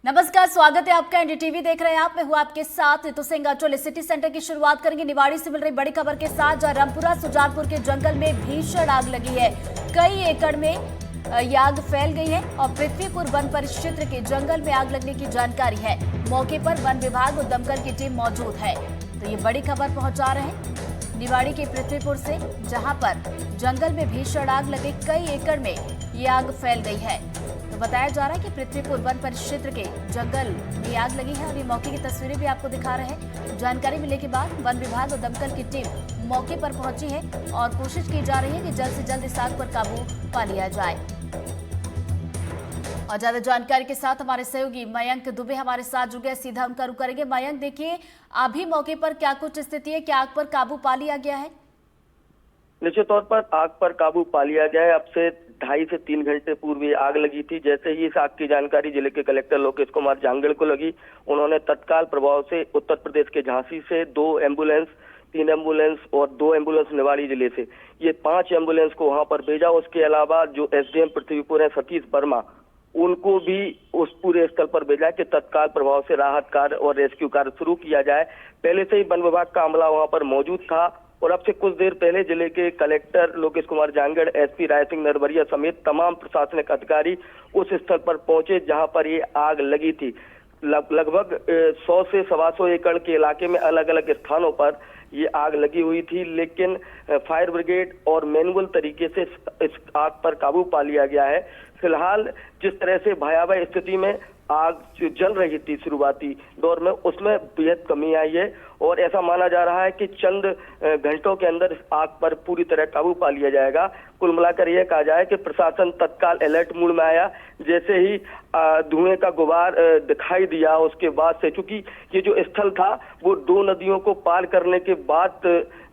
नमस्कार, स्वागत है आपका। एनडीटीवी देख रहे हैं आप। मैं हूं आपके साथ ऋतु सिंह। चलिए सिटी सेंटर की शुरुआत करेंगे निवाड़ी से मिल रही बड़ी खबर के साथ, जहां रामपुरा सुजानपुर के जंगल में भीषण आग लगी है। कई एकड़ में ये आग फैल गई है और पृथ्वीपुर वन परिक्षेत्र के जंगल में आग लगने की जानकारी है। मौके पर वन विभाग और दमकल की टीम मौजूद है। तो ये बड़ी खबर पहुंचा रहे हैं निवाड़ी के पृथ्वीपुर से, जहां पर जंगल में भीषण आग लगे कई एकड़ में ये आग फैल गई है। तो बताया जा रहा है कि पृथ्वीपुर वन परिक्षेत्र के जंगल में आग लगी है और ये मौके की तस्वीरें भी आपको दिखा रहे हैं। जानकारी मिलने के बाद वन विभाग और दमकल की टीम मौके पर पहुंची है और कोशिश की जा रही है कि जल्द से जल्द इस आग पर काबू पा लिया जाए। और ज्यादा जानकारी के साथ हमारे सहयोगी मयंक दुबे हमारे साथ जुड़ गए, सीधा उनका रुख करेंगे। मयंक, देखिए अभी मौके पर क्या कुछ स्थिति है, क्या आग पर काबू पा लिया गया है? निश्चित तौर पर आग पर काबू पा लिया गया है। अब से 2.5 से 3 घंटे पूर्व ये आग लगी थी। जैसे ही इस आग की जानकारी जिले के कलेक्टर लोकेश कुमार जांगड़ को लगी, उन्होंने तत्काल प्रभाव से उत्तर प्रदेश के झांसी से 2 एम्बुलेंस, 3 एम्बुलेंस और 2 एम्बुलेंस निवाड़ी जिले से, ये 5 एम्बुलेंस को वहां पर भेजा। उसके अलावा जो एसडीएम पृथ्वीपुर है सतीश वर्मा, उनको भी उस पूरे स्थल पर भेजा कि तत्काल प्रभाव से राहत कार्य और रेस्क्यू कार्य शुरू किया जाए। पहले से ही वन विभाग का अमला वहां पर मौजूद था और अब से कुछ देर पहले जिले के कलेक्टर लोकेश कुमार जांगड़, एसपी राय सिंह नरवरिया समेत तमाम प्रशासनिक अधिकारी उस स्थल पर पहुंचे जहां पर ये आग लगी थी। लगभग 100 से 125 एकड़ के इलाके में अलग अलग स्थानों पर ये आग लगी हुई थी, लेकिन फायर ब्रिगेड और मैनुअल तरीके से इस आग पर काबू पा लिया गया है। फिलहाल जिस तरह से भयावह स्थिति में आग जो जल रही थी शुरुआती दौर में, उसमें बेहद कमी आई है और ऐसा माना जा रहा है कि चंद घंटों के अंदर आग पर पूरी तरह काबू पा लिया जाएगा। कुल मिलाकर यह कहा जाए कि प्रशासन तत्काल अलर्ट मोड में आया। जैसे ही धुएं का गुबार दिखाई दिया, उसके बाद से, चूंकि ये जो स्थल था वो 2 नदियों को पार करने के बाद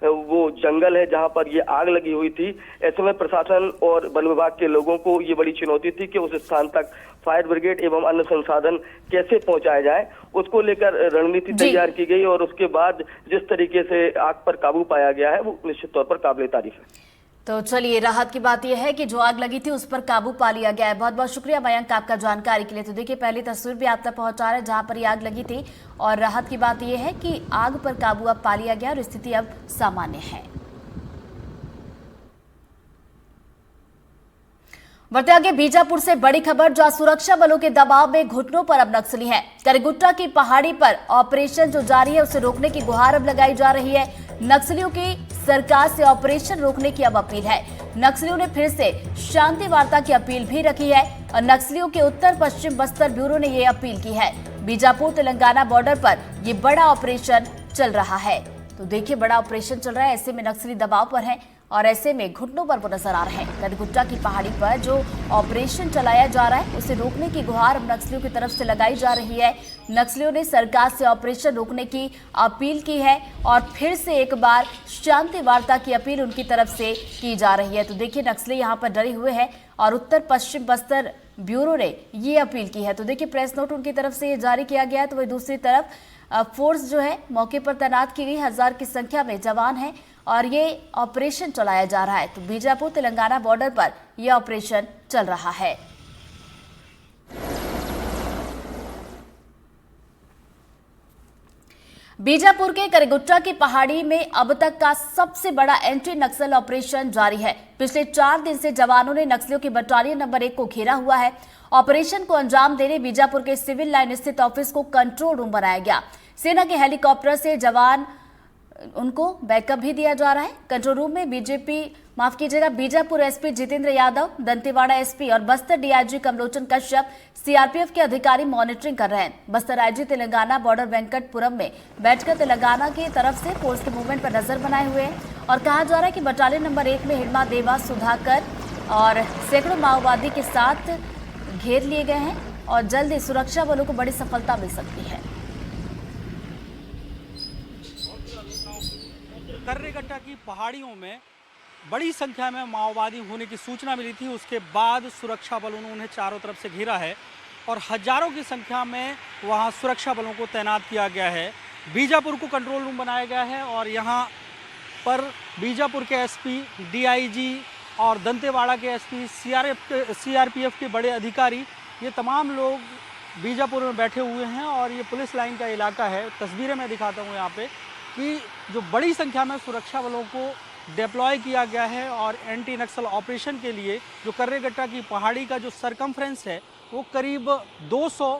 वो जंगल है जहां पर ये आग लगी हुई थी। ऐसे में प्रशासन और वन विभाग के लोगों को ये बड़ी चुनौती थी कि उस स्थान तक फायर ब्रिगेड एवं अन्य संसाधन कैसे पहुंचाया जाए, उसको लेकर रणनीति तैयार की गई और उसके बाद जिस तरीके से आग पर काबू पाया गया है वो निश्चित तौर पर काबिल तारीफ है। तो चलिए, राहत की बात यह है कि जो आग लगी थी उस पर काबू पा लिया गया है। बहुत बहुत शुक्रिया मयंक आपका जानकारी के लिए। तो देखिए, पहली तस्वीर भी आप तक पहुंचा रहे हैं जहां पर ये आग लगी थी और राहत की बात यह है कि आग पर काबू अब पा लिया गया और स्थिति अब सामान्य है। बढ़ते आगे बीजापुर से बड़ी खबर, जहां सुरक्षा बलों के दबाव में घुटनों पर अब नक्सली हैं। करगुट्टा की पहाड़ी पर ऑपरेशन जो जारी है उसे रोकने की गुहार अब लगाई जा रही है। नक्सलियों की सरकार से ऑपरेशन रोकने की अब अपील है। नक्सलियों ने फिर से शांति वार्ता की अपील भी रखी है और नक्सलियों के उत्तर पश्चिम बस्तर ब्यूरो ने यह अपील की है। बीजापुर तेलंगाना बॉर्डर पर यह बड़ा ऑपरेशन चल रहा है। तो देखिए, बड़ा ऑपरेशन चल रहा है, ऐसे में नक्सली दबाव पर है और ऐसे में घुटनों पर वो नजर आ रहे हैं। करगुट्टा की पहाड़ी पर जो ऑपरेशन चलाया जा रहा है उसे रोकने की गुहार अब नक्सलियों की तरफ से लगाई जा रही है। नक्सलियों ने सरकार से ऑपरेशन रोकने की अपील की है और फिर से एक बार शांति वार्ता की अपील उनकी तरफ से की जा रही है। तो देखिए, नक्सली यहाँ पर डरे हुए हैं और उत्तर पश्चिम बस्तर ब्यूरो ने ये अपील की है। तो देखिए, प्रेस नोट उनकी तरफ से ये जारी किया गया है। तो वही दूसरी तरफ फोर्स जो है मौके पर तैनात की गई, 1000 की संख्या में जवान है और ये ऑपरेशन चलाया जा रहा है। तो बीजापुर तेलंगाना बॉर्डर पर यह ऑपरेशन चल रहा है। बीजापुर के करगुट्टा की पहाड़ी में अब तक का सबसे बड़ा एंटी नक्सल ऑपरेशन जारी है। पिछले 4 दिन से जवानों ने नक्सलियों की बटालियन नंबर 1 को घेरा हुआ है। ऑपरेशन को अंजाम देने बीजापुर के सिविल लाइन स्थित ऑफिस को कंट्रोल रूम बनाया गया। सेना के हेलीकॉप्टर से जवान उनको बैकअप भी दिया जा रहा है। कंट्रोल रूम में बीजापुर एसपी जितेंद्र यादव, दंतेवाड़ा एसपी और बस्तर डीआईजी कमलोचन कश्यप, सीआरपीएफ के अधिकारी मॉनिटरिंग कर रहे हैं। बस्तर आईजी तेलंगाना बॉर्डर वेंकटपुरम में बैठकर तेलंगाना की तरफ से फोर्स के मूवमेंट पर नजर बनाए हुए हैं और कहा जा रहा है कि बटालियन नंबर 1 में हिरमा देवा, सुधाकर और सैकड़ों माओवादी के साथ घेर लिए गए हैं और जल्द ही सुरक्षा बलों को बड़ी सफलता मिल सकती है। कर्रेगट्टा की पहाड़ियों में बड़ी संख्या में माओवादी होने की सूचना मिली थी। उसके बाद सुरक्षा बलों ने उन्हें चारों तरफ से घेरा है और हजारों की संख्या में वहां सुरक्षा बलों को तैनात किया गया है। बीजापुर को कंट्रोल रूम बनाया गया है और यहां पर बीजापुर के एसपी, डीआईजी और दंतेवाड़ा के एसपी, सीआरपीएफ के बड़े अधिकारी, ये तमाम लोग बीजापुर में बैठे हुए हैं और ये पुलिस लाइन का इलाका है। तस्वीरें मैं दिखाता हूँ यहाँ पे कि जो बड़ी संख्या में सुरक्षा बलों को डिप्लॉय किया गया है और एंटी नक्सल ऑपरेशन के लिए जो कर्रेगट्टा की पहाड़ी का जो सरकमफ्रेंस है वो करीब 200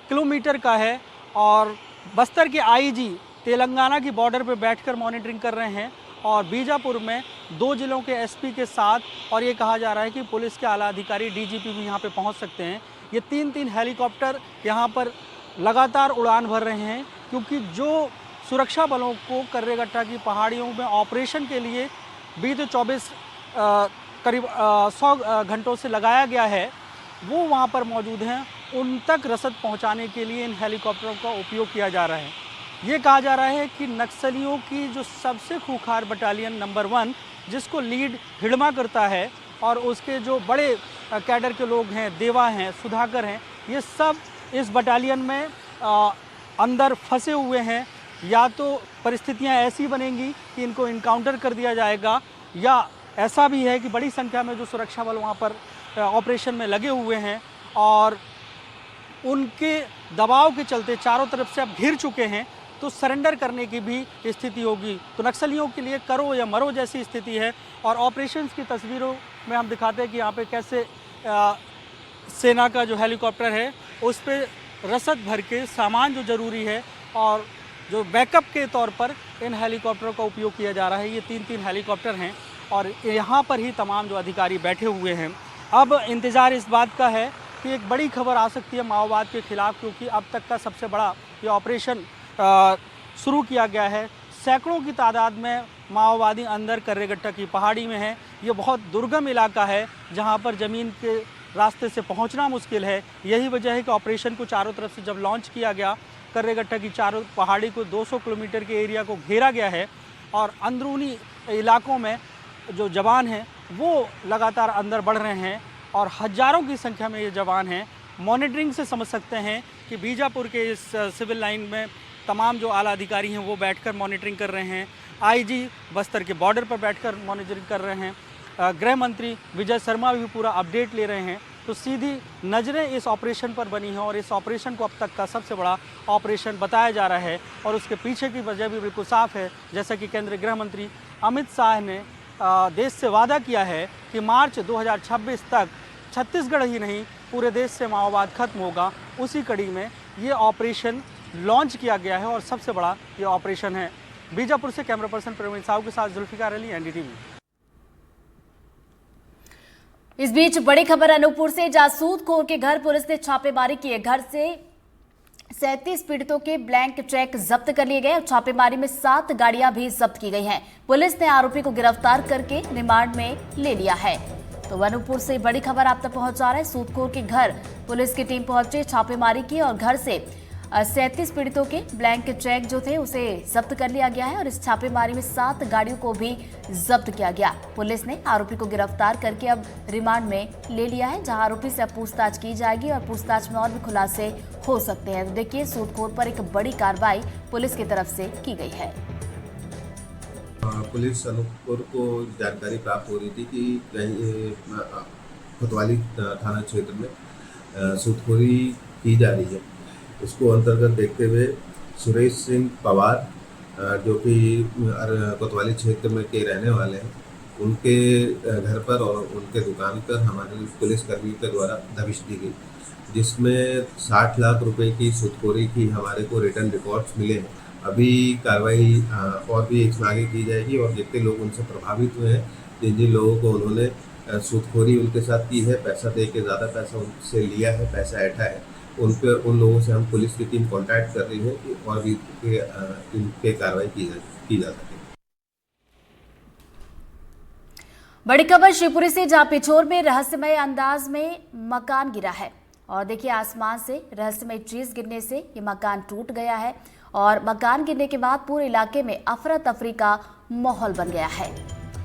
किलोमीटर का है और बस्तर के आईजी तेलंगाना की बॉर्डर पर बैठकर मॉनिटरिंग कर रहे हैं और बीजापुर में 2 जिलों के एसपी के साथ, और ये कहा जा रहा है कि पुलिस के आला अधिकारी डीजीपी भी यहाँ पे पहुँच सकते हैं। ये 3 हेलीकॉप्टर यहाँ पर लगातार उड़ान भर रहे हैं क्योंकि जो सुरक्षा बलों को कर्रेगट्टा की पहाड़ियों में ऑपरेशन के लिए बीते 24 करीब 100 घंटों से लगाया गया है वो वहाँ पर मौजूद हैं। उन तक रसद पहुँचाने के लिए इन हेलीकॉप्टरों का उपयोग किया जा रहा है। ये कहा जा रहा है कि नक्सलियों की जो सबसे खूंखार बटालियन नंबर 1 जिसको लीड हिडमा करता है और उसके जो बड़े कैडर के लोग हैं, देवा हैं, सुधाकर हैं, ये सब इस बटालियन में अंदर फंसे हुए हैं। या तो परिस्थितियां ऐसी बनेंगी कि इनको इनकाउंटर कर दिया जाएगा या ऐसा भी है कि बड़ी संख्या में जो सुरक्षा बल वहाँ पर ऑपरेशन में लगे हुए हैं और उनके दबाव के चलते चारों तरफ से अब घिर चुके हैं तो सरेंडर करने की भी स्थिति होगी। तो नक्सलियों के लिए करो या मरो जैसी स्थिति है। और ऑपरेशंस की तस्वीरों में हम दिखाते हैं कि यहाँ पे कैसे सेना का जो हेलीकॉप्टर है उस पर रसद भर के सामान जो ज़रूरी है और जो बैकअप के तौर पर इन हेलीकॉप्टरों का उपयोग किया जा रहा है। ये 3 हेलीकॉप्टर हैं और यहाँ पर ही तमाम जो अधिकारी बैठे हुए हैं। अब इंतज़ार इस बात का है कि एक बड़ी खबर आ सकती है माओवाद के खिलाफ, क्योंकि अब तक का सबसे बड़ा ये ऑपरेशन शुरू किया गया है। सैकड़ों की तादाद में माओवादी अंदर कर्रेगट्टा की पहाड़ी में है। ये बहुत दुर्गम इलाका है जहाँ पर ज़मीन के रास्ते से पहुँचना मुश्किल है। यही वजह है कि ऑपरेशन को चारों तरफ से जब लॉन्च किया गया, कर्रेगट्टा की चारों पहाड़ी को 200 किलोमीटर के एरिया को घेरा गया है और अंदरूनी इलाकों में जो जवान हैं वो लगातार अंदर बढ़ रहे हैं और हज़ारों की संख्या में ये जवान हैं। मॉनिटरिंग से समझ सकते हैं कि बीजापुर के इस सिविल लाइन में तमाम जो आला अधिकारी हैं वो बैठकर मॉनिटरिंग कर रहे हैं। आईजी बस्तर के बॉर्डर पर बैठकर मॉनिटरिंग कर रहे हैं। गृह मंत्री विजय शर्मा भी पूरा अपडेट ले रहे हैं। तो सीधी नज़रें इस ऑपरेशन पर बनी हैं और इस ऑपरेशन को अब तक का सबसे बड़ा ऑपरेशन बताया जा रहा है और उसके पीछे की वजह भी बिल्कुल साफ़ है। जैसा कि केंद्रीय गृह मंत्री अमित शाह ने देश से वादा किया है कि मार्च 2026 तक छत्तीसगढ़ ही नहीं पूरे देश से माओवाद खत्म होगा। उसी कड़ी में ये ऑपरेशन लॉन्च किया गया है और सबसे बड़ा ये ऑपरेशन है। बीजापुर से कैमरा पर्सन प्रवीण साहू के साथ जुल्फिकार अली, एनडीटीवी। इस बीच बड़ी खबर अनूपपुर से, जहां सूदखोर के घर पुलिस ने छापेमारी की है। घर से 37 पीड़ितों के ब्लैंक चेक जब्त कर लिए गए और छापेमारी में 7 गाड़ियां भी जब्त की गई हैं। पुलिस ने आरोपी को गिरफ्तार करके रिमांड में ले लिया है। तो अनूपपुर से बड़ी खबर आप तक पहुंचा रहे हैं। सूदखोर के घर पुलिस की टीम पहुंची, छापेमारी की और घर से 37 पीड़ितों के ब्लैंक चेक जो थे उसे जब्त कर लिया गया है और इस छापेमारी में 7 गाड़ियों को भी जब्त किया गया। पुलिस ने आरोपी को गिरफ्तार करके अब रिमांड में ले लिया है, जहां आरोपी से अब पूछताछ की जाएगी और पूछताछ में और भी खुलासे हो सकते हैं। तो देखिए, सूदखोर पर एक बड़ी कार्रवाई पुलिस की तरफ से की गई है। पुलिस अनूपपुर को जानकारी प्राप्त हो रही थी कि कहीं कोतवाली थाना क्षेत्र में सूदखोरी की जा रही है। इसको अंतर्गत देखते हुए सुरेश सिंह पवार जो कि कोतवाली क्षेत्र में के रहने वाले हैं, उनके घर पर और उनके दुकान पर हमारे पुलिसकर्मियों के द्वारा दबिश दी गई, जिसमें 60 लाख रुपए की सूदखोरी की हमारे को रिटर्न रिकॉर्ड्स मिले हैं। अभी कार्रवाई और भी इसमें आगे की जाएगी और जितने लोग उनसे प्रभावित हुए हैं, जिन लोगों को उन्होंने सूदखोरी उनके साथ की है, पैसा दे के ज़्यादा पैसा उनसे लिया है, पैसा ऐठा है, उन लोगों से हम पुलिस की टीम कांटेक्ट कर रही है कि और भी इन पे कार्रवाई की जा सके। बड़ी खबर शिवपुरी से, जहां पिछोर में रहस्यमय अंदाज में मकान गिरा है और देखिए, आसमान से रहस्यमय चीज गिरने से ये मकान टूट गया है और मकान गिरने के बाद पूरे इलाके में अफरा तफरी का माहौल बन गया है।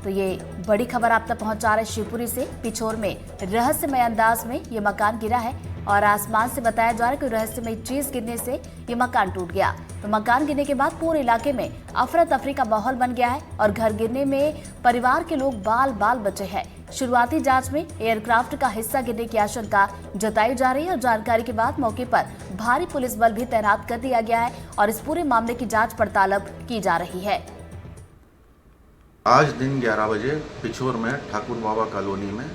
तो ये बड़ी खबर आप तक पहुंचा रहे शिवपुरी से। पिछोर में रहस्यमय अंदाज में ये मकान गिरा है। और आसमान से बताया जा रहा है कि रहस्यमय चीज गिरने से ये मकान टूट गया। तो मकान गिरने के बाद पूरे इलाके में अफरा तफरी का माहौल बन गया है और घर गिरने में परिवार के लोग बाल बाल बचे हैं। शुरुआती जांच में एयरक्राफ्ट का हिस्सा गिरने की आशंका जताई जा रही है और जानकारी के बाद मौके पर भारी पुलिस बल भी तैनात कर दिया गया है और इस पूरे मामले की जांच पड़ताल अब की जा रही है। आज दिन 11 बजे पिछोर में ठाकुर बाबा कॉलोनी में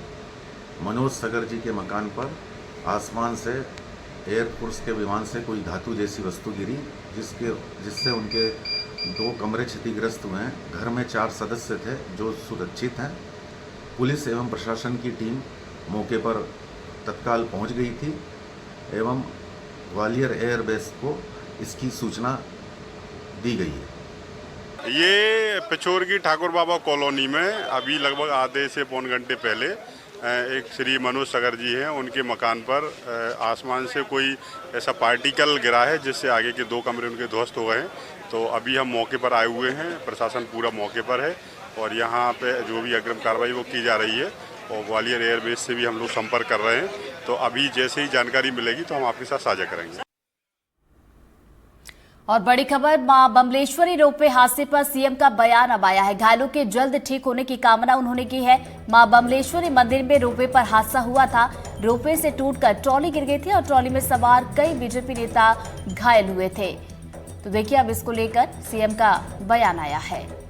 मनोज सगर जी के मकान पर आसमान से एयरफोर्स के विमान से कोई धातु जैसी वस्तु गिरी, जिससे उनके 2 कमरे क्षतिग्रस्त हुए हैं। घर में 4 सदस्य थे जो सुरक्षित हैं। पुलिस एवं प्रशासन की टीम मौके पर तत्काल पहुंच गई थी एवं ग्वालियर एयरबेस को इसकी सूचना दी गई है। ये पिछोर की ठाकुर बाबा कॉलोनी में अभी लगभग आधे से पौन घंटे पहले एक श्री मनोज सगर जी हैं, उनके मकान पर आसमान से कोई ऐसा पार्टिकल गिरा है जिससे आगे के 2 कमरे उनके ध्वस्त हो गए हैं। तो अभी हम मौके पर आए हुए हैं, प्रशासन पूरा मौके पर है और यहाँ पे जो भी अग्रिम कार्रवाई वो की जा रही है और ग्वालियर एयरबेस से भी हम लोग संपर्क कर रहे हैं। तो अभी जैसे ही जानकारी मिलेगी तो हम आपके साथ साझा करेंगे। और बड़ी खबर, मां बमलेश्वरी रोपवे हादसे पर सीएम का बयान अब आया है। घायलों के जल्द ठीक होने की कामना उन्होंने की है। मां बमलेश्वरी मंदिर में रोपवे पर हादसा हुआ था। रोपवे से टूटकर ट्रॉली गिर गई थी और ट्रॉली में सवार कई बीजेपी नेता घायल हुए थे। तो देखिए अब इसको लेकर सीएम का बयान आया है।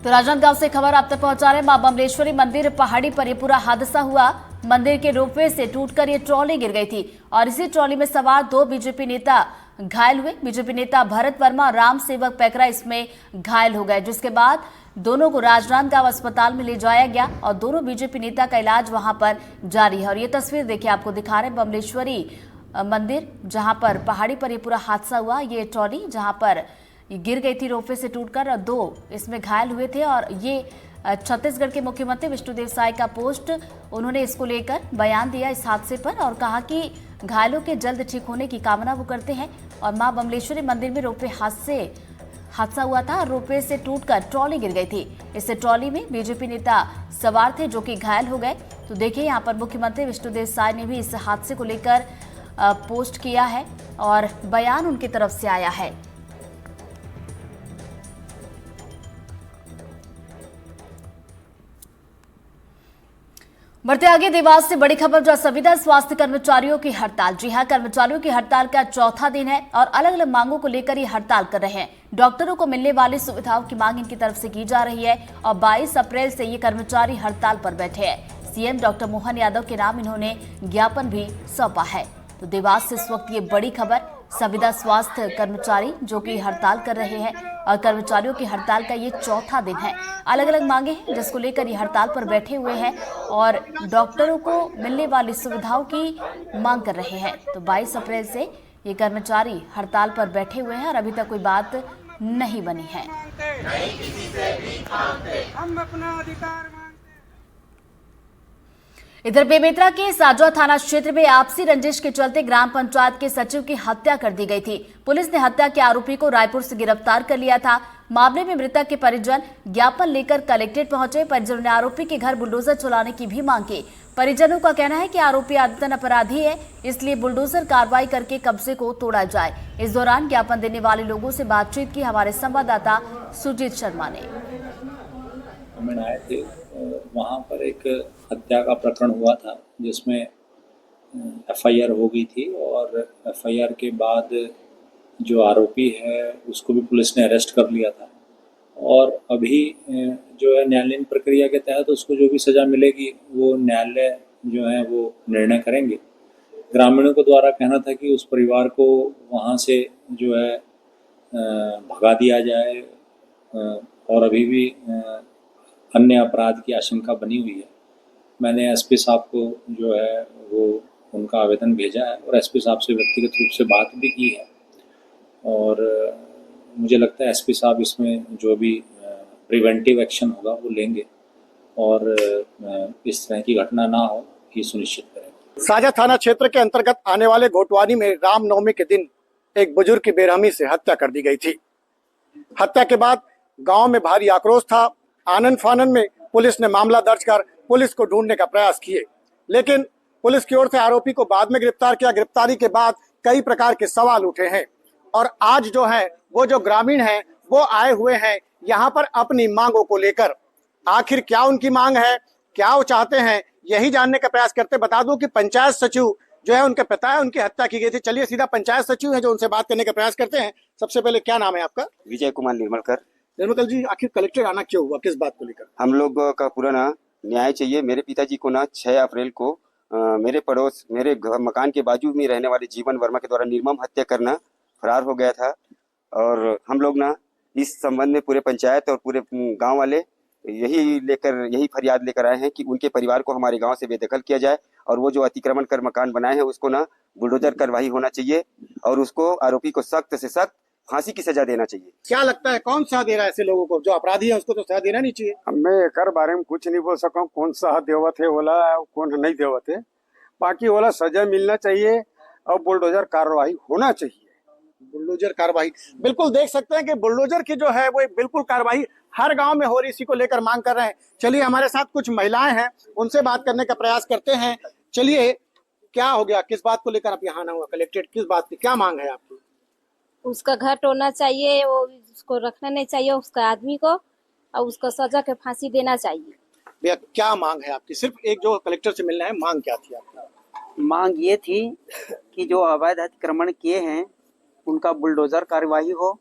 तो राजनांदगांव से खबर आप तक पहुंचा रहे हैं। मां बमलेश्वरी मंदिर पहाड़ी पर ये पूरा हादसा हुआ। मंदिर के रोपवे से टूटकर ये ट्रॉली गिर गई थी और इसी ट्रॉली में सवार 2 बीजेपी नेता घायल हुए। बीजेपी नेता भरत वर्मा और राम सेवक पैकरा इसमें घायल हो गए, जिसके बाद दोनों को राजनांदगांव अस्पताल में ले जाया गया और दोनों बीजेपी नेता का इलाज वहां पर जारी है। और ये तस्वीर देखिए आपको दिखा रहे हैं बमलेश्वरी मंदिर, जहां पर पहाड़ी पर ये पूरा हादसा हुआ। ये ट्रॉली जहां पर गिर गई थी रोपवे से टूटकर और 2 इसमें घायल हुए थे। और ये छत्तीसगढ़ के मुख्यमंत्री विष्णुदेव साय का पोस्ट, उन्होंने इसको लेकर बयान दिया इस हादसे पर और कहा कि घायलों के जल्द ठीक होने की कामना वो करते हैं। और मां बमलेश्वरी मंदिर में रोपवे हादसा हुआ था और रोपवे से टूटकर ट्रॉली गिर गई थी। इस ट्रॉली में बीजेपी नेता सवार थे जो कि घायल हो गए। तो देखिए यहाँ पर मुख्यमंत्री विष्णुदेव साय ने भी इस हादसे को लेकर पोस्ट किया है और बयान उनकी तरफ से आया है। बढ़ते आगे, देवास से बड़ी खबर, जो संविदा स्वास्थ्य कर्मचारियों की हड़ताल। जी हां, कर्मचारियों की हड़ताल का 4था दिन है और अलग अलग मांगों को लेकर ये हड़ताल कर रहे हैं। डॉक्टरों को मिलने वाली सुविधाओं की मांग इनकी तरफ से की जा रही है और 22 अप्रैल से ये कर्मचारी हड़ताल पर बैठे हैं। सीएम डॉक्टर मोहन यादव के नाम इन्होंने ज्ञापन भी सौंपा है। तो देवास से इस वक्त ये बड़ी खबर, संविदा स्वास्थ्य कर्मचारी जो कि हड़ताल कर रहे हैं और कर्मचारियों की हड़ताल का ये 4था दिन है। अलग अलग मांगे हैं जिसको लेकर ये हड़ताल पर बैठे हुए हैं और डॉक्टरों को मिलने वाली सुविधाओं की मांग कर रहे हैं। तो 22 अप्रैल से ये कर्मचारी हड़ताल पर बैठे हुए हैं और अभी तक कोई बात नहीं बनी है। हम अपना अधिकार मांगते। इधर बेमेतरा के साजवा थाना क्षेत्र में आपसी रंजिश के चलते ग्राम पंचायत के सचिव की हत्या कर दी गई थी। पुलिस ने हत्या के आरोपी को रायपुर से गिरफ्तार कर लिया था। मामले में मृतक के परिजन ज्ञापन लेकर कलेक्ट्रेट पहुंचे। परिजनों ने आरोपी के घर बुलडोजर चलाने की भी मांग की। परिजनों का कहना है कि आरोपी आदतन अपराधी है, इसलिए बुलडोजर कार्रवाई करके कब्जे को तोड़ा जाए। इस दौरान ज्ञापन देने वाले लोगों से बातचीत की हमारे संवाददाता सुजीत शर्मा ने। आए थे, वहाँ पर एक हत्या का प्रकरण हुआ था जिसमें एफआईआर हो गई थी और एफआईआर के बाद जो आरोपी है उसको भी पुलिस ने अरेस्ट कर लिया था और अभी जो है न्यायालयीन प्रक्रिया के तहत उसको जो भी सज़ा मिलेगी वो न्यायालय जो है वो निर्णय करेंगे। ग्रामीणों को द्वारा कहना था कि उस परिवार को वहाँ से जो है भगा दिया जाए और अभी भी अन्य अपराध की आशंका बनी हुई है। मैंने एसपी साहब को जो है वो उनका आवेदन भेजा है और एसपी साहब से व्यक्तिगत रूप से बात भी की है और मुझे लगता है एसपी साहब इसमें जो भी प्रिवेंटिव एक्शन होगा वो लेंगे और इस तरह की घटना ना हो ये सुनिश्चित करें। साजा थाना क्षेत्र के अंतर्गत आने वाले घोटवानी में रामनवमी के दिन एक बुजुर्ग की बेरहमी से हत्या कर दी गई थी। हत्या के बाद गांव में भारी आक्रोश था। आनन फानन में पुलिस ने मामला दर्ज कर पुलिस को ढूंढने का प्रयास किए, लेकिन पुलिस की ओर से आरोपी को बाद में गिरफ्तार किया। गिरफ्तारी के बाद कई प्रकार के सवाल उठे हैं और आज जो है वो जो ग्रामीण हैं वो आए हुए हैं यहाँ पर अपनी मांगों को लेकर। आखिर क्या उनकी मांग है, क्या वो चाहते हैं, यही जानने का प्रयास करते। बता दूं कि पंचायत सचिव जो है उनके पिता है, उनकी हत्या की गई थी। चलिए सीधा पंचायत सचिव है जो उनसे बात करने का प्रयास करते हैं। सबसे पहले क्या नाम है आपका? विजय कुमार निर्मलकर। निर्मलकर जी, आखिर कलेक्टर आना क्यों हुआ, किस बात को लेकर? हम लोग का पूरा ना न्याय चाहिए। मेरे पिताजी को ना 6 अप्रैल को मेरे पड़ोस मेरे मकान के बाजू में रहने वाले जीवन वर्मा के द्वारा निर्मम हत्या करना फरार हो गया था और हम लोग ना इस संबंध में पूरे पंचायत और पूरे गांव वाले यही फरियाद लेकर आए हैं कि उनके परिवार को हमारे गांव से बेदखल किया जाए और वो जो अतिक्रमण कर मकान बनाए हैं उसको ना बुलडोजर कार्रवाई होना चाहिए और उसको आरोपी को सख्त से सख्त फांसी की सजा देना चाहिए। क्या लगता है कौन सजा दे रहा है ऐसे लोगों को? जो अपराधी है उसको तो सजा देना नहीं चाहिए। मैं एक बारे में कुछ नहीं बोल सका कौन सा देवत है बोला कौन नहीं देवत है, बाकी बोला सजा मिलना चाहिए और बुलडोजर कार्रवाई होना चाहिए। बुलडोजर कार्रवाई, बिल्कुल देख सकते हैं कि बुलडोजर की जो है वो बिल्कुल कार्रवाई हर गांव में हो रही, इसी को लेकर मांग कर रहे हैं। चलिए हमारे साथ कुछ महिलाएं हैं, उनसे बात करने का प्रयास करते हैं। चलिए, क्या हो गया, किस बात को लेकर आप यहाँ आना हुआ कलेक्ट्रेट, किस बात की क्या मांग है आपकी? उसका घर तोड़ना चाहिए, वो उसको रखना नहीं चाहिए उसका आदमी को, और उसको सजा के फांसी देना चाहिए। भैया क्या मांग है आपकी? सिर्फ एक जो कलेक्टर से मिलना है, मांग क्या थी आपका? मांग ये थी कि जो अवैध अतिक्रमण किए हैं उनका बुलडोजर कार्यवाही हो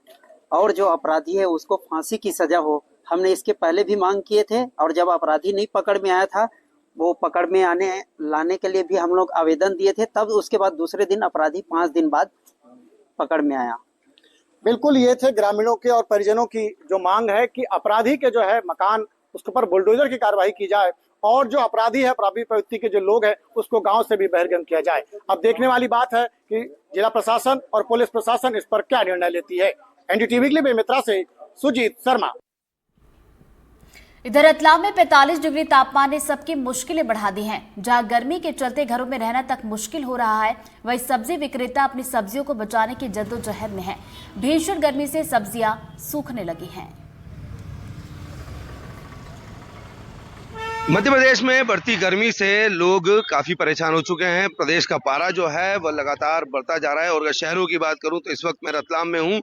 और जो अपराधी है उसको फांसी की सजा हो। हमने इसके पहले भी मांग किए थे और जब अपराधी नहीं पकड़ में आया था, वो पकड़ में लाने के लिए भी हम लोग आवेदन दिए थे। तब उसके बाद दूसरे दिन अपराधी 5 दिन बाद पकड़ में आया। बिल्कुल, ये थे ग्रामीणों के और परिजनों की जो मांग है कि अपराधी के जो है मकान उसके ऊपर बुलडोजर की कार्रवाई की जाए और जो अपराधी है, अपराधी प्रवृत्ति के जो लोग हैं उसको गांव से भी बहिर्गम किया जाए। अब देखने वाली बात है कि जिला प्रशासन और पुलिस प्रशासन इस पर क्या निर्णय लेती है। एनडीटीवी के लिए बेमित्रा से सुजीत शर्मा। इधर रतलाम में 45 डिग्री तापमान ने सबकी मुश्किलें बढ़ा दी हैं। जहां गर्मी के चलते घरों में रहना तक मुश्किल हो रहा है, वहीं सब्जी विक्रेता अपनी सब्जियों को बचाने की जद्दोजहद में हैं। भीषण गर्मी से सब्जियां सूखने लगी हैं। मध्य प्रदेश में बढ़ती गर्मी से लोग काफी परेशान हो चुके हैं। प्रदेश का पारा जो है वह लगातार बढ़ता जा रहा है और अगर शहरों की बात करूं तो इस वक्त मैं रतलाम में हूं,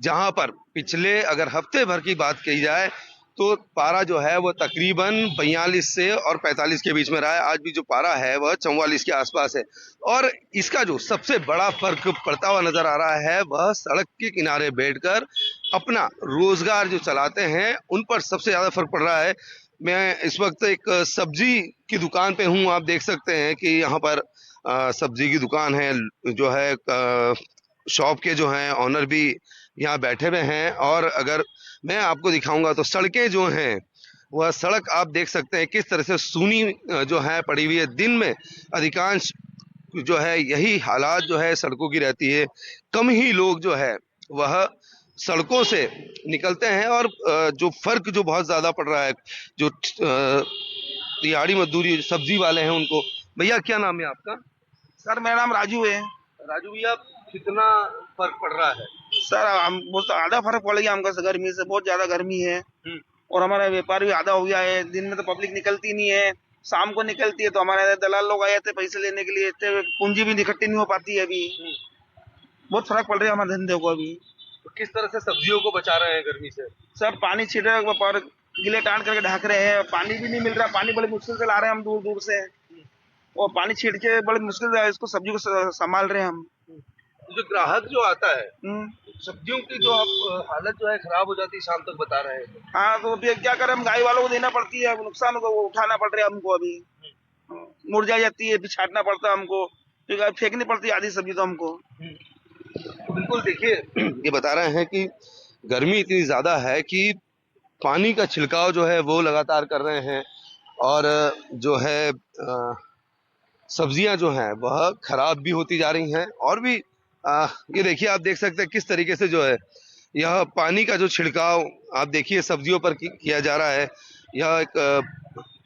जहां पर पिछले अगर हफ्ते भर की बात की जाए तो पारा जो है वह तकरीबन 42 से और 45 के बीच में रहा है। आज भी जो पारा है वह 44 के आसपास है और इसका जो सबसे बड़ा फर्क पड़ता हुआ नजर आ रहा है वह सड़क के किनारे बैठकर अपना रोजगार जो चलाते हैं उन पर सबसे ज्यादा फर्क पड़ रहा है। मैं इस वक्त एक सब्जी की दुकान पे हूँ। आप देख सकते हैं कि यहाँ पर सब्जी की दुकान है, जो है शॉप के जो हैं ऑनर भी यहाँ बैठे हुए हैं और अगर मैं आपको दिखाऊंगा तो सड़कें जो हैं वह सड़क आप देख सकते हैं किस तरह से सूनी जो है पड़ी हुई है। दिन में अधिकांश जो है यही हालात जो है सड़कों की रहती है। कम ही लोग जो है वह सड़कों से निकलते हैं और जो फर्क जो बहुत ज्यादा पड़ रहा है, जो दिहाड़ी मजदूरी सब्जी वाले हैं उनको। भैया क्या नाम है आपका? सर मेरा नाम राजू है। राजू भैया, कितना फर्क पड़ रहा है? सर हम बहुत आधा फर्क पड़ गया हमको, गर्मी से बहुत ज्यादा गर्मी है और हमारा व्यापार भी आधा हो गया है। दिन में तो पब्लिक निकलती नहीं है, शाम को निकलती है तो हमारे दलाल लोग आए थे पैसे लेने के लिए, पूंजी भी इकट्ठी नहीं हो पाती है। अभी बहुत फर्क पड़ रहा है हमारे धंधे को। अभी तो किस तरह से सब्जियों को बचा रहे हैं गर्मी से? सर पानी छीट रहे हैं और गिले टान करके ढक रहे हैं, पानी भी नहीं मिल रहा, पानी बड़ी मुश्किल से ला रहे हैं हम दूर दूर से और पानी छीट के बड़ी मुश्किल से इसको सब्जी को संभाल रहे हैं हम। जो ग्राहक जो आता है सब्जियों की जो हालत जो है खराब हो जाती है शाम तक बता रहे हैं। हाँ तो अभी क्या करें, हम गाय वालों को देना पड़ती है, नुकसान को उठाना पड़ रहा है हमको। अभी मुरझा जाती है, फिर छाटना पड़ता है हमको, फिर फेंकनी पड़ती है आधी सब्जी तो हमको। बिल्कुल, देखिए ये बता रहे हैं कि गर्मी इतनी ज्यादा है कि पानी का छिड़काव जो है वो लगातार कर रहे हैं और जो है सब्जियां जो हैं वह खराब भी होती जा रही हैं। और भी ये देखिए, आप देख सकते हैं किस तरीके से जो है यह पानी का जो छिड़काव आप देखिए सब्जियों पर किया जा रहा है। यह एक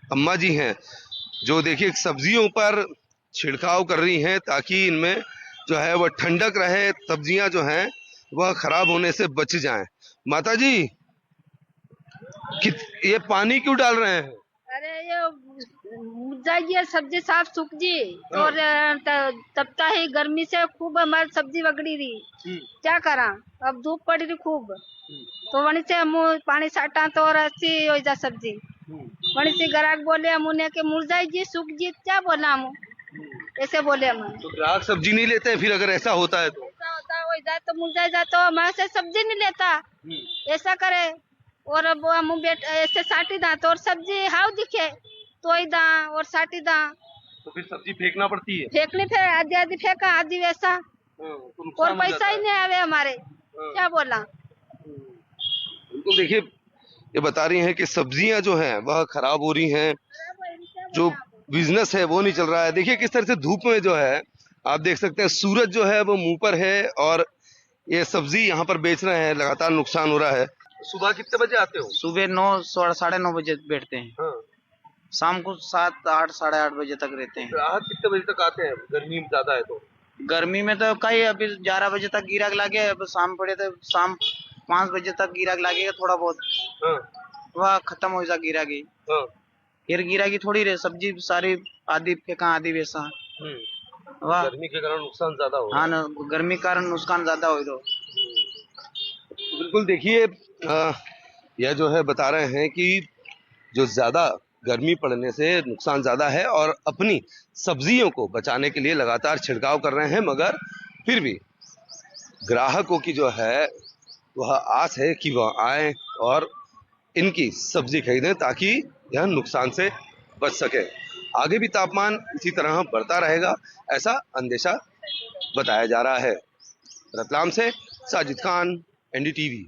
अम्मा जी हैं जो देखिए सब्जियों पर छिड़काव कर रही हैं ताकि इनमें जो है वह ठंडक रहे, सब्जियां जो हैं वह खराब होने से बच जाएं। माता जी ये पानी क्यों डाल रहे हैं? अरे ये जाइए सब्जी साफ सूख जी और तब है गर्मी से खूब हमारी सब्जी बगड़ी रही। क्या करा, अब धूप पड़ी रही खूब तो वहीं से हम पानी साटा तो और अच्छी हो जा सब्जी। वहीं से ग्राहक बोले हम उन्हें के मुरझाई जी सूख जी, क्या बोला हम ऐसे बोले हम। तो ग्राहक सब्जी नहीं लेते हैं फिर अगर ऐसा होता है तो? ऐसा होता हो जाए तो मुरझाई जाए तो हमारे से सब्जी नहीं लेता, ऐसा करे। और अब हम ऐसे साटी दा तो और सब्जी हाउ दिखे तो ही दा और साटी दा तो फिर सब्जी फेंकना पड़ती है। फेंकने फिर आधी आधी फेंका आधी वैसा और पैसा ही नहीं आवे हमारे। क्या बोला तो देखिए ये बता रही हैं कि सब्जियां जो हैं वह खराब हो रही हैं, जो बिजनेस है वो नहीं चल रहा है। देखिए किस तरह से धूप में जो है आप देख सकते हैं सूरज जो है वो मुंह पर है और ये सब्जी यहाँ पर बेच रहे हैं, लगातार नुकसान हो रहा है। सुबह कितने बजे आते हो? सुबह 9 साढ़े 9 बजे बैठते हैं। हाँ। शाम को 7 8 साढ़े 8 बजे तक रहते हैं। ग्राहक कितने बजे तक आते हैं? गर्मी ज्यादा है तो? गर्मी में तो कई अभी 11 बजे तक गिराक लागे, अब शाम पड़े तो शाम 5 बजे तक गिराक लागेगा थोड़ा बहुत। हाँ। वह खत्म हो जा गिरागी। हाँ। फिर गिरागी थोड़ी रहे, सब्जी सारी आधी फेंका आधी वैसा। गर्मी के कारण नुकसान ज्यादा हो। हाँ ना, गर्मी के कारण नुकसान ज्यादा हो। तो बिल्कुल देखिए यह जो है बता रहे हैं कि जो ज्यादा गर्मी पड़ने से नुकसान ज्यादा है और अपनी सब्जियों को बचाने के लिए लगातार छिड़काव कर रहे हैं, मगर फिर भी ग्राहकों की जो है वह आस है कि वह आए और इनकी सब्जी खरीदें ताकि यह नुकसान से बच सके। आगे भी तापमान इसी तरह बढ़ता रहेगा ऐसा अंदेशा बताया जा रहा है। रतलाम से साजिद खान, एनडीटीवी।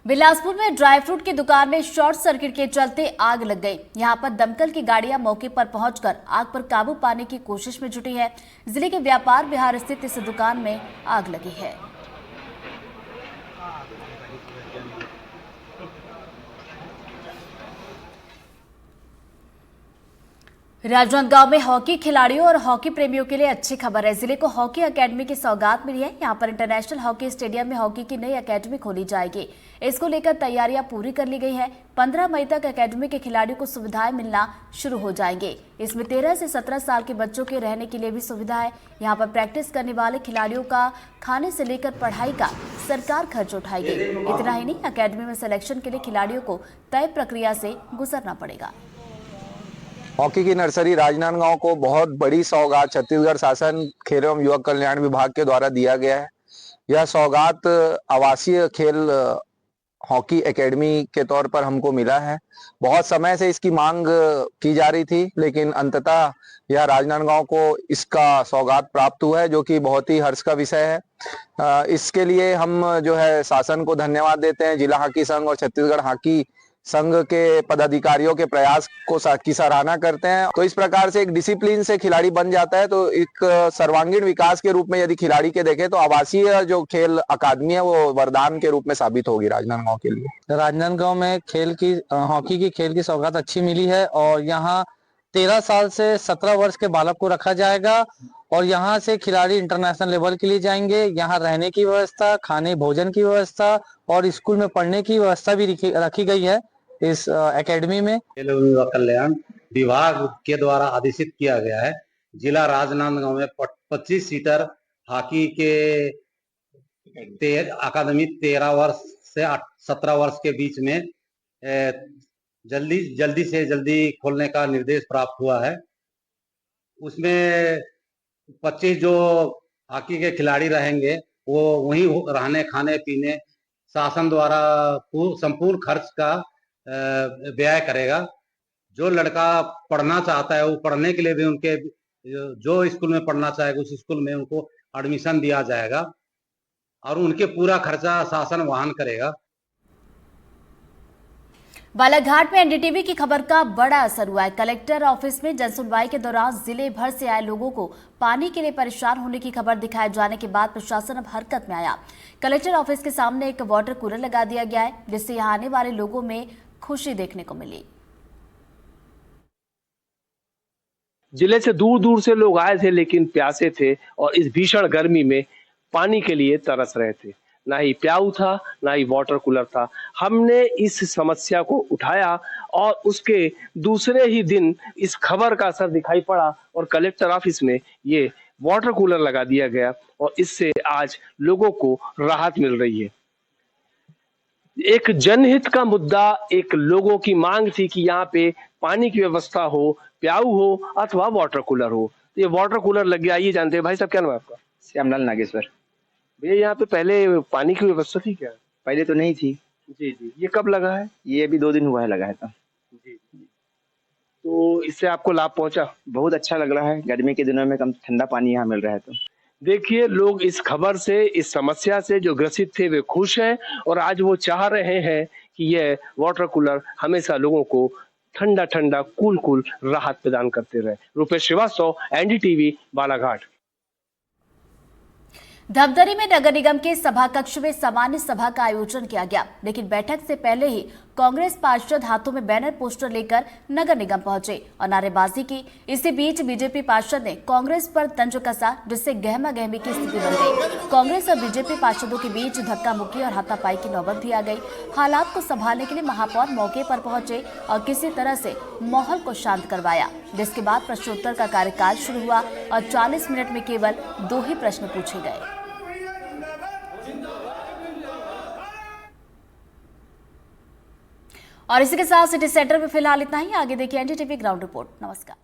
बिलासपुर में ड्राई फ्रूट की दुकान में शॉर्ट सर्किट के चलते आग लग गई। यहां पर दमकल की गाड़ियां मौके पर पहुंचकर आग पर काबू पाने की कोशिश में जुटी है। जिले के व्यापार विहार स्थित इस दुकान में आग लगी है। राजनांदगांव में हॉकी खिलाड़ियों और हॉकी प्रेमियों के लिए अच्छी खबर है। जिले को हॉकी एकेडमी की सौगात मिली है। यहां पर इंटरनेशनल हॉकी स्टेडियम में हॉकी की नई एकेडमी खोली जाएगी। इसको लेकर तैयारियां पूरी कर ली गई है। 15 मई तक एकेडमी के खिलाड़ियों को सुविधाएं मिलना शुरू हो जाएंगे। इसमें 13 से 17 साल के बच्चों के रहने के लिए भी सुविधा है। यहाँ पर प्रैक्टिस करने वाले खिलाड़ियों का खाने से लेकर पढ़ाई का सरकार खर्च उठाएगी। इतना ही नहीं, एकेडमी में सिलेक्शन के लिए खिलाड़ियों को तय प्रक्रिया से गुजरना पड़ेगा। हॉकी की नर्सरी राजनांदगांव को बहुत बड़ी सौगात छत्तीसगढ़ शासन खेल एवं युवक कल्याण विभाग के द्वारा दिया गया है। यह सौगात आवासीय खेल हॉकी एकेडमी के तौर पर हमको मिला है। बहुत समय से इसकी मांग की जा रही थी, लेकिन अंततः यह राजनांदगांव को इसका सौगात प्राप्त हुआ है, जो कि बहुत ही हर्ष का विषय है। इसके लिए हम जो है शासन को धन्यवाद देते हैं। जिला हॉकी संघ और छत्तीसगढ़ हॉकी संघ के पदाधिकारियों के प्रयास को की सराहना करते हैं। तो इस प्रकार से एक डिसिप्लिन से खिलाड़ी बन जाता है, तो एक सर्वांगीण विकास के रूप में यदि खिलाड़ी के देखें तो आवासीय जो खेल अकादमी है वो वरदान के रूप में साबित होगी राजनांदगांव के लिए। राजनांदगांव में हॉकी की खेल की सौगात अच्छी मिली है और यहाँ 13 साल से 17 वर्ष के बालक को रखा जाएगा और यहाँ से खिलाड़ी इंटरनेशनल लेवल के लिए जाएंगे। यहाँ रहने की व्यवस्था, खाने भोजन की व्यवस्था और स्कूल में पढ़ने की व्यवस्था भी रखी गई है इस एकेडमी में। खेल एवं युवा कल्याण विभाग के द्वारा आदेशित किया गया है। जिला राजनांदगांव में 25 सीटर हॉकी के अकादमी 13 वर्ष से 17 वर्ष के बीच में जल्दी से जल्दी खोलने का निर्देश प्राप्त हुआ है। उसमें 25 जो हॉकी के खिलाड़ी रहेंगे वो वहीं रहने खाने पीने शासन द्वारा संपूर्ण खर्च का व्यय करेगा। जो लड़का पढ़ना चाहता है वो पढ़ने के लिए भी उनके जो स्कूल में पढ़ना चाहेगा उस स्कूल में उनको एडमिशन दिया जाएगा और उनके पूरा खर्चा शासन वहन करेगा। बालाघाट में एनडीटीवी की खबर का बड़ा असर हुआ है। कलेक्टर ऑफिस में जनसुनवाई के दौरान जिले भर से आए लोगों को पानी के लिए परेशान होने की खबर दिखाए जाने के बाद प्रशासन अब हरकत में आया। कलेक्टर ऑफिस के सामने एक वाटर कूलर लगा दिया गया है, जिससे यहां आने वाले लोगों में खुशी देखने को मिली। जिले से दूर दूर से लोग आए थे, लेकिन प्यासे थे और इस भीषण गर्मी में पानी के लिए तरस रहे थे। ना ही प्याऊ था, ना ही वाटर कूलर था। हमने इस समस्या को उठाया और उसके दूसरे ही दिन इस खबर का असर दिखाई पड़ा और कलेक्टर ऑफिस में ये वाटर कूलर लगा दिया गया और इससे आज लोगों को राहत मिल रही है। एक जनहित का मुद्दा, एक लोगों की मांग थी कि यहाँ पे पानी की व्यवस्था हो, प्याऊ हो अथवा वाटर कूलर हो। ये वाटर कूलर लग गया, ये जानते हैं। भाई साहब, क्या नाम है आपका? श्यामलाल नागेश्वर। भैया, यहाँ पे पहले पानी की व्यवस्था थी क्या? पहले तो नहीं थी। जी जी। ये कब लगा है? ये अभी 2 दिन हुआ है लगा है तो। जी जी। तो इससे आपको लाभ पहुंचा? बहुत अच्छा लग रहा है, गर्मी के दिनों में कम ठंडा पानी यहाँ मिल रहा है। तो देखिए, लोग इस खबर से, इस समस्या से जो ग्रसित थे वे खुश हैं और आज वो चाह रहे हैं कि यह वाटर कूलर हमेशा लोगों को ठंडा ठंडा, कूल कूल राहत प्रदान करते रहे। रुपेश श्रीवास्तव, एनडीटीवी, बालाघाट। धमतरी में नगर निगम के सभा कक्ष में सामान्य सभा का आयोजन किया गया, लेकिन बैठक से पहले ही कांग्रेस पार्षद हाथों में बैनर पोस्टर लेकर नगर निगम पहुंचे और नारेबाजी की। इसी बीच बीजेपी पार्षद ने कांग्रेस पर तंज कसा, जिससे गहमा गहमी की स्थिति बन गई। कांग्रेस और बीजेपी पार्षदों के बीच धक्का मुक्की और हाथापाई की नौबत भी आ गई। हालात को संभालने के लिए महापौर मौके पर पहुंचे और किसी तरह से माहौल को शांत करवाया, जिसके बाद प्रश्नोत्तर का कार्यकाल शुरू हुआ और 40 मिनट में केवल 2 ही प्रश्न पूछे गए। और इसी के साथ सिटी सेंटर में फिलहाल इतना ही। आगे देखिए एनडीटीवी ग्राउंड रिपोर्ट। नमस्कार।